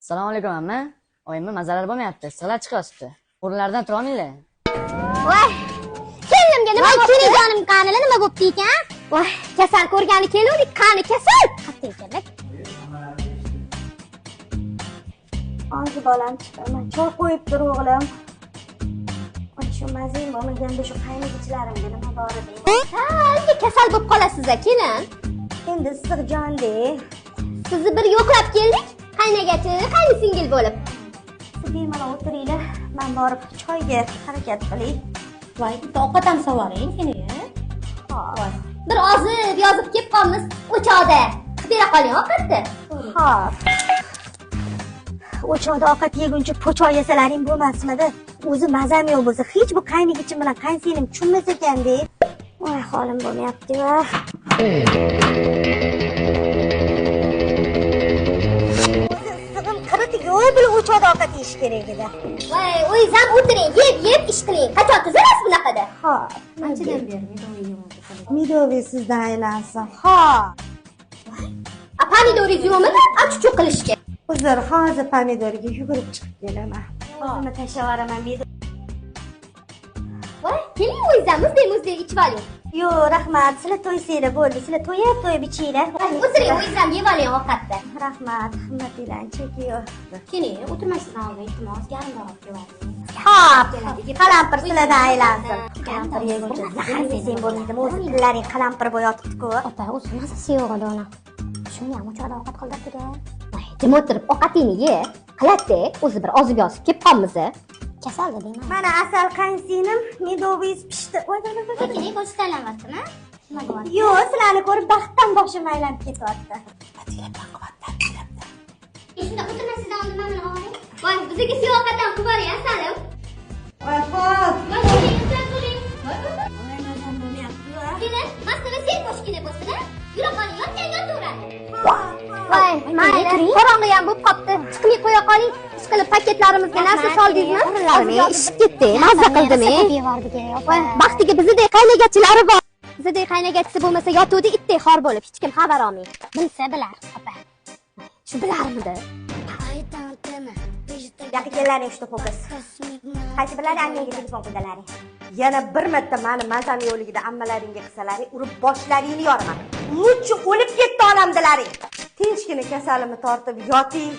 Assalomu alaykum amma. Oyimni mazalar bo'lmayapti. Issiqlar chiqyapti. O'rinlardan tura olmanglar. Voy, kellimga nima bo'pti? Jonim qanili nima bo'pti ekan? Voy, kasal ko'rgani keluvdik, qani kasal. Qattiq ekan-da. Ancha bolam chiqaman. Choy qo'yib tur o'g'lim. Shu mazing bo'lmaganda shu qaynagichilarimga nima bor edi? Ha, kasal bo'lib qolasiz-a, kelin. Endi issiqjonde. Sizni bir yo'qlab keldik. Qaynagachi, qaynsingil bo'lib. Siz bemalol o'tiringlar. Men borib choyga harakat qilay. Voy, bitta ovqat ham sovoring seni. Xo'p. Bir ozib yozib kelib qolmiz o'choqda. Qilib bera qoling ovqatni. Xo'p. O'choqda ovqat yeguncha po'choq yesalaring bo'lmasmidi? O'zi mazam yo'q bo'lsa, hech bu qaynagichim bilan qaynsinglim tushunmas ekanda. Voy, holim bo'lmayapti-va. Sig'im qiritiga bir o'choqda ovqat yeyish kerak edi. Voy, o'zingiz ham o'tiring, yeb ish qiling. Qachon tuzalasiz bunaqada? Xo'p. Anchadan beri medovingiz Midovi sizdan aylansin. Xo'p. A pomidoringiz yo'qmi? A chuchuq qilishga. Uzr, hozir pomidorga yugurib chiqib kelaman. O'zimni tashlab yuboraman. Voy, keling o'zingiz ham muzdek ichib oling. Yo'q, rahmat. Sizlar to'ysanglar bo'ldi. Sizlar to'yib ichinglar. O'tiring, o'zingiz ham yeb oling ovqatni. Rahmat, himmatinglarni chekiyor. keling, o'tirmasdan oldin iltimos yarimroq keling. Xo'p, qalampir sizlardan aylansin. Qalampir yeguncha zahar yesang bo'lmaydimi? O'zi tillaring qalampir bo'yotibdi-ku. Opa, o'zi mazasi yo'q edi ona. Shuni ham o'choqda ovqat qildirdi-da. Voy, jim o'tirib ovqatingni ye. Qilatda, o'zi bir ozib yozib kelib qolmiz. Kasalda deyman. Mana asal qaynsinglim, medovingiz pishdi. Voy, Keling, ko'z tanlamasmi? Nima bo'lyapti? yo'q, sizlarni ko'rib baxtdan boshim aylanib ketyapti. Shunda o'tirmasdan oldin mana oling. Voy, bizga siz ovqatdan qilib boring, asalim. Voy, xo'p. Voy, keling, o'tiring. Voy, mazam bo'lmayapti-ku. Keling, masala sen qo'shgina bo'lsin-a? Yura qoling, yotaveradi. Voy, mayli, qorong'i ham bo'lib qopti. Chiqmay qo'ya qoling. Ishqilib paketlarimizga narsa soldingizmi? Qo'llarim ishib ketdi. Mazza qildim-e. Voy, baxtiga bizdek qaynagachilari bor. Bizdek qaynagachisi bo'lmasa yotuvdi itdek xor bo'lib, hech kim xabar olmaydi. Bilsa bilar, opa. Shu bilarmidi? Yoqqa kellaring shu ho'kiz. Qaysi birlari annangga telefon qildalaring? Yana bir marta meni mazam yo'qligida ammalaringga qilsalaring, urib boshlaringni yoraman. Muchi o'lib ketdi onamdilaring. Tinchgina kasalimni tortib yoting.